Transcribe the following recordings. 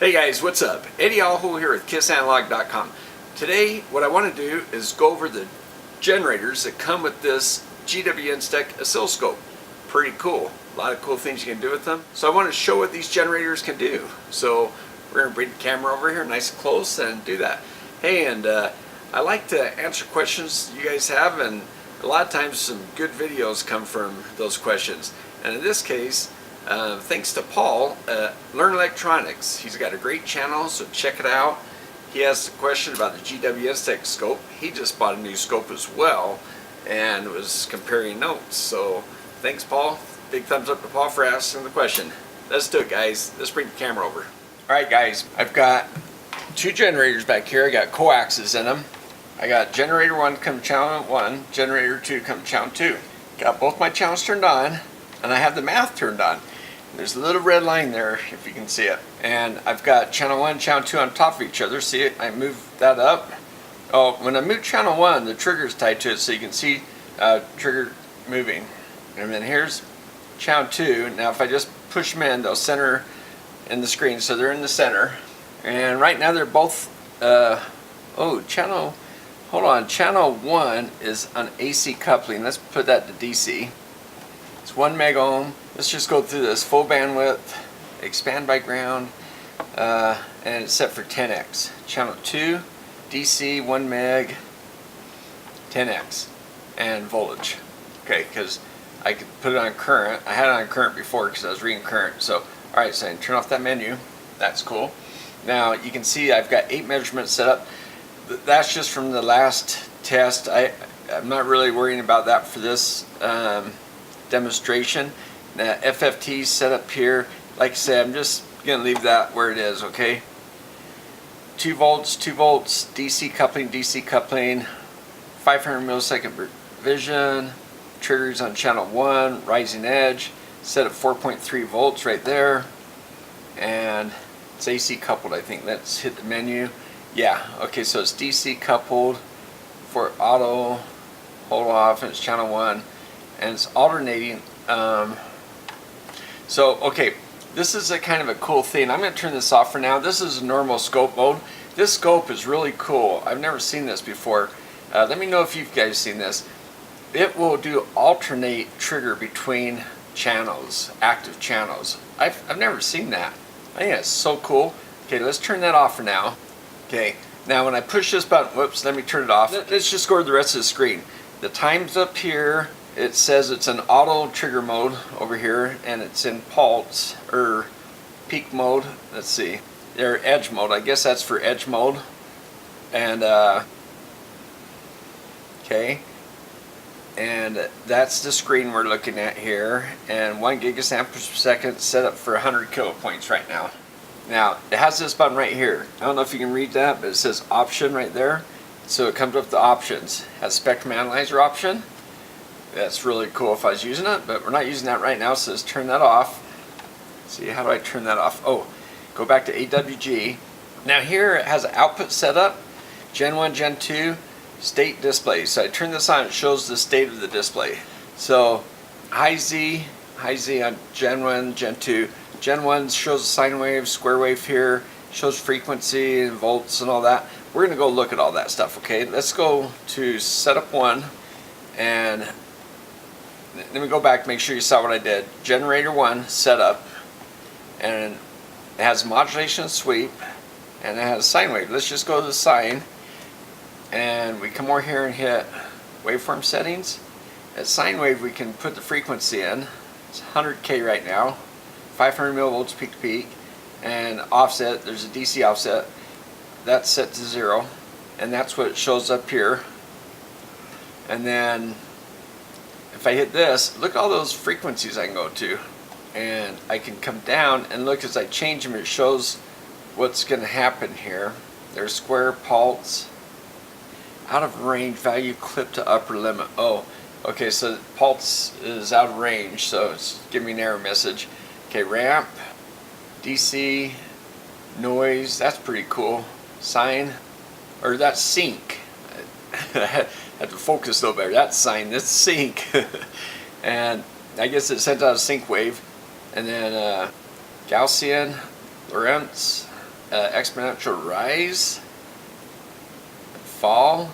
Hey guys, what's up? Eddie Alho here with KissAnalog.com. Today what I want to do is go over the generators that come with this GW Instek Oscilloscope. Pretty cool. A lot of cool things you can do with them. So I want to show what these generators can do. So we're going to bring the camera over here nice and close and do that. Hey, and I like to answer questions you guys have, and a lot of times some good videos come from those questions. And in this case, thanks to Paul, Learn Electronics. He's got a great channel, so check it out. He asked a question about the GW Instek scope. He just bought a new scope as well and was comparing notes. So thanks, Paul. Big thumbs up to Paul for asking the question. Let's do it, guys. Let's bring the camera over. Alright guys, I've got two generators back here. I got coaxes in them. I got generator 1 come channel 1, generator 2 come channel 2. Got both my channels turned on, and I have the math turned on. There's a little red line there, if you can see it. And I've got channel 1, channel 2 on top of each other. See it? I move that up. Oh, when I move channel 1, the trigger is tied to it, so you can see trigger moving. And then here's channel 2. Now if I just push them in, they'll center in the screen, so they're in the center. And right now they're both, channel 1 is on AC coupling. Let's put that to DC. It's 1 meg ohm. Let's just go through this. Full bandwidth, expand by ground, and it's set for 10x. Channel 2, DC, 1 meg, 10x, and voltage. Okay, because I could put it on current. I had it on current before because I was reading current. So, alright, so I can turn off that menu. That's cool. Now, you can see I've got 8 measurements set up. That's just from the last test. I'm not really worrying about that for this demonstration. Now, Fft Setup here, like I said, I'm just going to leave that where it is, okay? 2 volts, DC coupling, 500 millisecond revision, triggers on channel 1, rising edge, set at 4.3 volts right there, and it's AC coupled, I think. Let's hit the menu. Yeah, okay, so it's DC coupled for auto, hold off, and it's channel 1, and it's alternating. So, okay, this is a kind of a cool thing. I'm going to turn this off for now. This is normal scope mode. This scope is really cool. I've never seen this before. Let me know if you guys seen this. It will do alternate trigger between channels, active channels. I've never seen that. I think that's so cool. Okay, let's turn that off for now. Okay, now when I push this button, whoops, let me turn it off. Let's just go to the rest of the screen. The time's up here. It says it's an auto trigger mode over here, and it's in pulse or peak mode. Let's see, or edge mode. I guess that's for edge mode. And okay, and that's the screen we're looking at here. And 1 gigasamples per second, set up for 100 kilopoints right now. Now it has this button right here. I don't know if you can read that, but it says option right there. So it comes up with the options. It has spectrum analyzer option. That's really cool if I was using it, but we're not using that right now, so let's turn that off. See, how do I turn that off? Oh, go back to AWG. Now here it has an output setup, Gen 1, Gen 2, state display. So I turn this on, it shows the state of the display. So high Z on Gen 1, Gen 2. Gen 1 shows a sine wave, square wave here, shows frequency and volts and all that. We're going to go look at all that stuff, okay? Let's go to setup 1, and let me go back, make sure you saw what I did. Generator 1 setup, and it has modulation sweep, and it has sine wave. Let's just go to the sine, and we come over here and hit waveform settings. At sine wave we can put the frequency in. It's 100K right now, 500 millivolts peak to peak, and offset, there's a DC offset. That's set to 0, and that's what it shows up here. And then if I hit this, look at all those frequencies I can go to, and I can come down and look as I change them. It shows what's going to happen here. There's square, pulse, out of range, value clip to upper limit. Oh, okay, so pulse is out of range, so it's giving me an error message. Okay, ramp, DC, noise, that's pretty cool. Sine, or that's sync. I had to focus a little better. That's sine, that's sync. And I guess it sent out a sync wave. And then Gaussian, Lorentz, exponential rise, fall,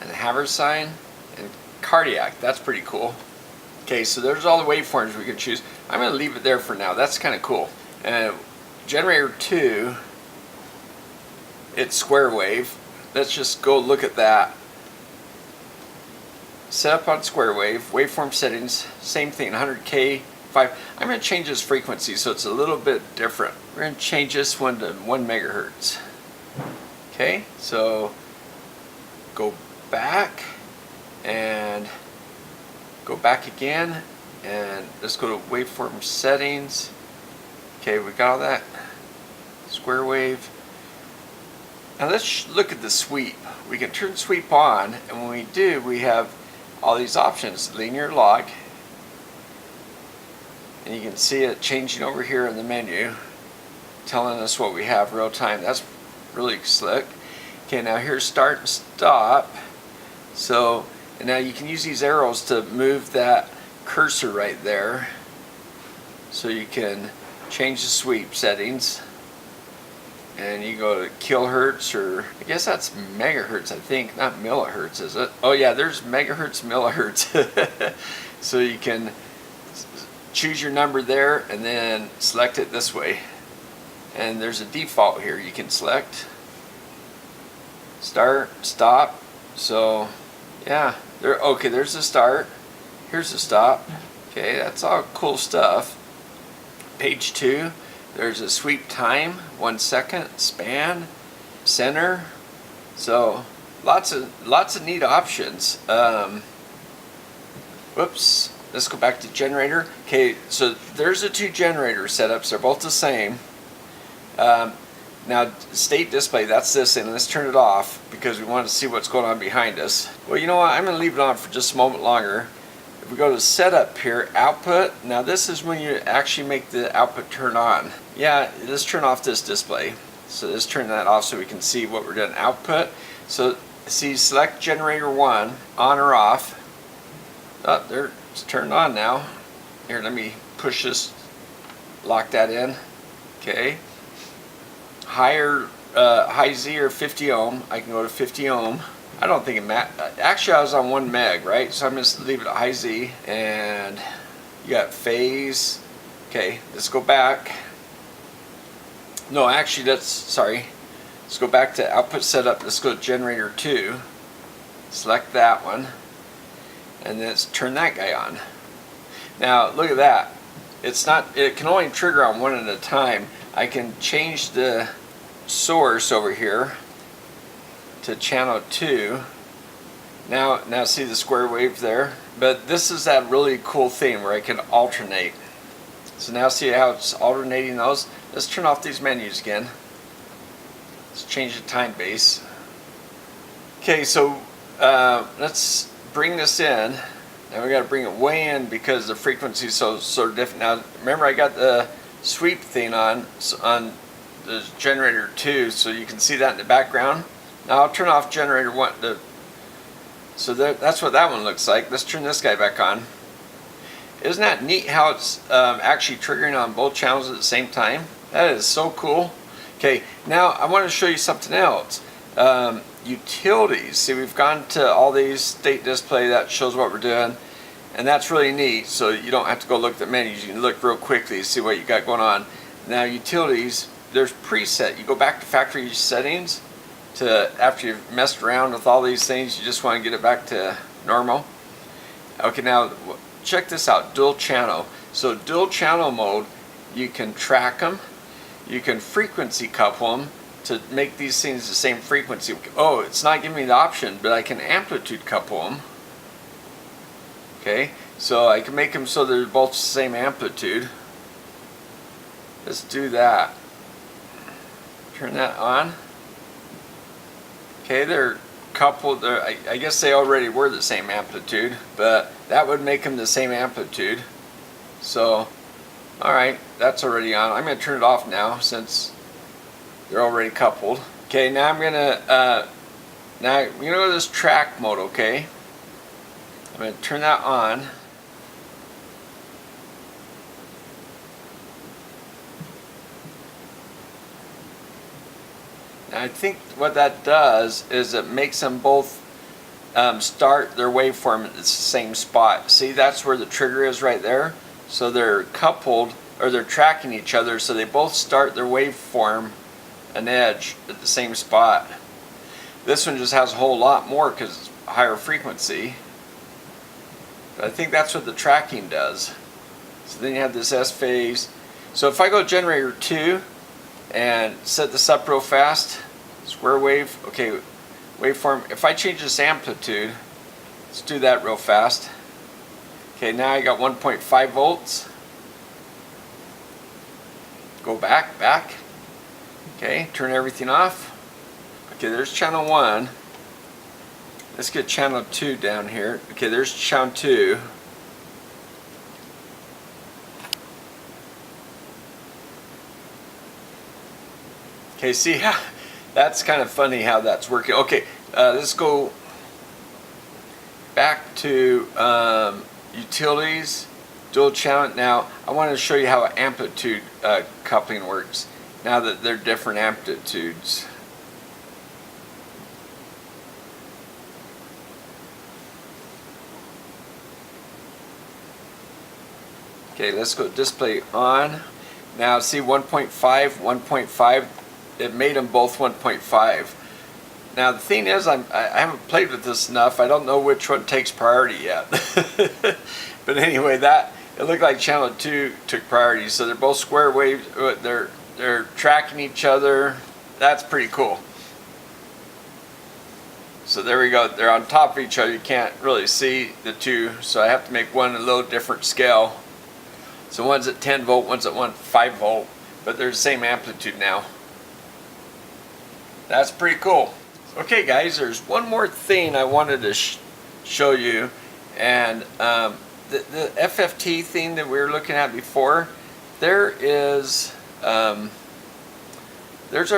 and Haversine, and cardiac. That's pretty cool. Okay, so there's all the waveforms we can choose. I'm going to leave it there for now. That's kind of cool. Generator 2, it's square wave. Let's just go look at that. Setup on square wave, waveform settings, same thing, 100K, 5. I'm going to change this frequency so it's a little bit different. We're going to change this one to 1 megahertz. Okay, so go back and go back again, and let's go to waveform settings. Okay, we got all that. Square wave. Now let's look at the sweep. We can turn sweep on, and when we do, we have all these options. Linear log, and you can see it changing over here in the menu, telling us what we have real time. That's really slick. Okay, now here's start and stop. So, and now you can use these arrows to move that cursor right there, so you can change the sweep settings. And you go to kilohertz, or I guess that's megahertz, I think, not millihertz, is it? Oh yeah, there's megahertz, millihertz. So you can choose your number there and then select it this way. And there's a default here you can select. Start, stop. So yeah, okay, there's the start. Here's the stop. Okay, that's all cool stuff. Page 2. There's a sweep time, 1 second, span, center. So lots of neat options. Whoops. Let's go back to generator. Okay, so there's the 2 generator setups. They're both the same. Now state display, that's this, and let's turn it off because we want to see what's going on behind us. Well, you know what? I'm going to leave it on for just a moment longer. If we go to setup here, output, now this is when you actually make the output turn on. Yeah, let's turn off this display. So let's turn that off so we can see what we're doing. Output, so see, select generator 1, on or off. Oh, there, it's turned on now. Here, let me push this, lock that in. Okay. High Z or 50 ohm, I can go to 50 ohm. I don't think it matters. Actually, I was on 1 meg, right? So I'm going to leave it at high Z. And you got phase. Okay, let's go back. No, actually, sorry. Let's go back to output setup. Let's go to generator 2. Select that one. And then let's turn that guy on. Now, look at that. It can only trigger on one at a time. I can change the source over here to channel 2. Now see the square wave there? But this is that really cool thing where I can alternate. So now see how it's alternating those? Let's turn off these menus again. Let's change the time base. Okay, so let's bring this in. Now we got to bring it way in because the frequency is so different. Now remember, I got the sweep thing on the generator 2, so you can see that in the background. Now I'll turn off generator 1. So that's what that one looks like. Let's turn this guy back on. Isn't that neat how it's actually triggering on both channels at the same time? That is so cool. Okay, now I want to show you something else. Utilities. See, we've gone to all these state display that shows what we're doing, and that's really neat. So you don't have to go look at the menus. You can look real quickly to see what you got going on. Now utilities, there's preset. You go back to factory settings to after you've messed around with all these things. You just want to get it back to normal. Okay, now check this out. Dual channel. So dual channel mode, you can track them. You can frequency couple them to make these things the same frequency. Oh, it's not giving me the option, but I can amplitude couple them. Okay, so I can make them so they're both the same amplitude. Let's do that. Turn that on. Okay, they're coupled. I guess they already were the same amplitude, but that would make them the same amplitude. So, alright, that's already on. I'm going to turn it off now since they're already coupled. Okay, now I'm going to go to this track mode, okay? I'm going to turn that on. Now I think what that does is it makes them both start their waveform at the same spot. See, that's where the trigger is right there. So they're coupled, or they're tracking each other, so they both start their waveform an edge at the same spot. This one just has a whole lot more because it's higher frequency. But I think that's what the tracking does. So then you have this S phase. So if I go generator 2 and set this up real fast, square wave, okay, waveform. If I change this amplitude, let's do that real fast. Okay, now I got 1.5 volts. Go back. Okay, turn everything off. Okay, there's channel 1. Let's get channel 2 down here. Okay, there's channel 2. Okay, see how that's kind of funny how that's working. Okay, let's go back to utilities, dual channel. Now I want to show you how amplitude coupling works now that they're different amplitudes. Okay, let's go display on. Now see 1.5, it made them both 1.5. Now the thing is, I haven't played with this enough. I don't know which one takes priority yet. But anyway, it looked like channel 2 took priority. So they're both square waves. They're tracking each other. That's pretty cool. So there we go. They're on top of each other. You can't really see the two. So I have to make one a little different scale. So one's at 10 volt, one's at 5 volt, but they're the same amplitude now. That's pretty cool. Okay guys, there's one more thing I wanted to show you, and the FFT thing that we were looking at before, there's our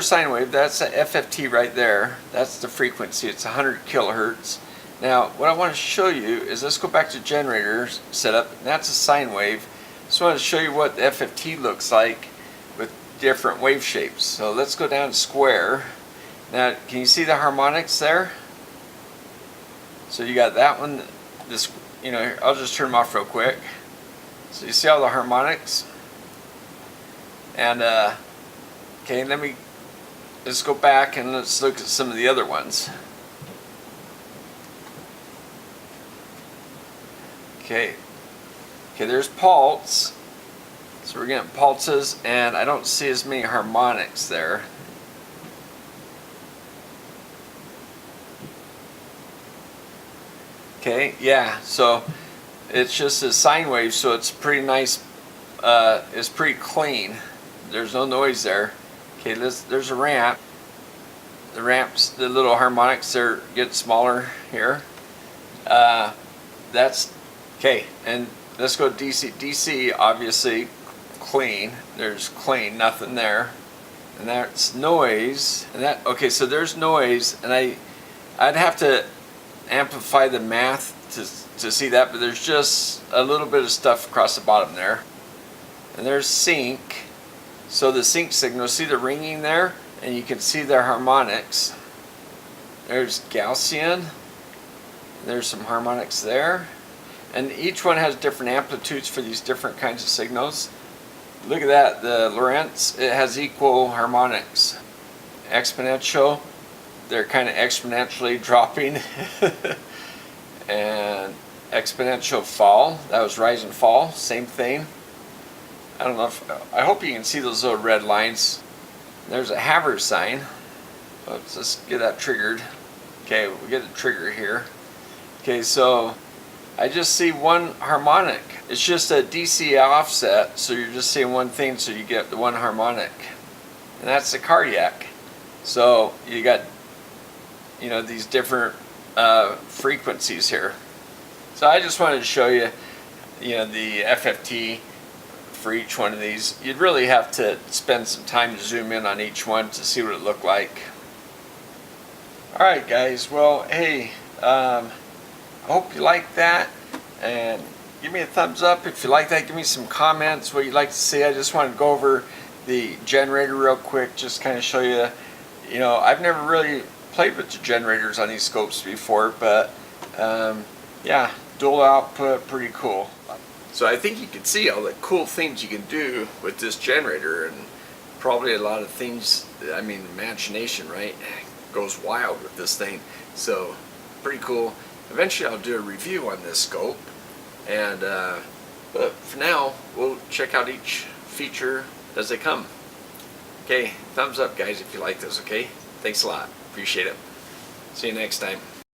sine wave. That's a FFT right there. That's the frequency. It's 100 kilohertz. Now what I want to show you is, let's go back to generator setup. That's a sine wave. Just wanted to show you what the FFT looks like with different wave shapes. So let's go down to square. Now, can you see the harmonics there? So you got that one. This, I'll just turn them off real quick. So you see all the harmonics. And okay, let's go back and let's look at some of the other ones. Okay, there's pulse. So we're getting pulses, and I don't see as many harmonics there. Okay, yeah, so it's just a sine wave, so it's pretty nice. It's pretty clean. There's no noise there. Okay, there's a ramp. The ramps, the little harmonics, they're getting smaller here. That's okay, and let's go DC. DC, obviously clean. There's clean, nothing there. And that's noise. And that, okay, so there's noise, and I'd have to amplify the math to see that, but there's just a little bit of stuff across the bottom there. And there's sync. So the sync signal, see the ringing there, and you can see their harmonics. There's Gaussian. There's some harmonics there. And each one has different amplitudes for these different kinds of signals. Look at that, the Lorentz, it has equal harmonics. Exponential, they're kind of exponentially dropping. And exponential fall, that was rise and fall, same thing. I don't know I hope you can see those little red lines. There's a Haber sign. Let's get that triggered. Okay, we get a trigger here. Okay, so I just see one harmonic. It's just a DC offset, so you're just seeing one thing, so you get the one harmonic. And that's the cardiac. So you got, these different frequencies here. So I just wanted to show you, the FFT for each one of these. You'd really have to spend some time to zoom in on each one to see what it looked like. Alright guys, well, hey, I hope you like that, and give me a thumbs up if you like that. Give me some comments, what you'd like to see. I just wanted to go over the generator real quick, just kind of show you, you know, I've never really played with the generators on these scopes before, but yeah, dual output, pretty cool. So I think you can see all the cool things you can do with this generator, and probably a lot of things, I mean, imagination, right, goes wild with this thing. So pretty cool. Eventually I'll do a review on this scope, and but for now we'll check out each feature as they come. Okay, thumbs up guys if you like this, okay? Thanks a lot, appreciate it. See you next time.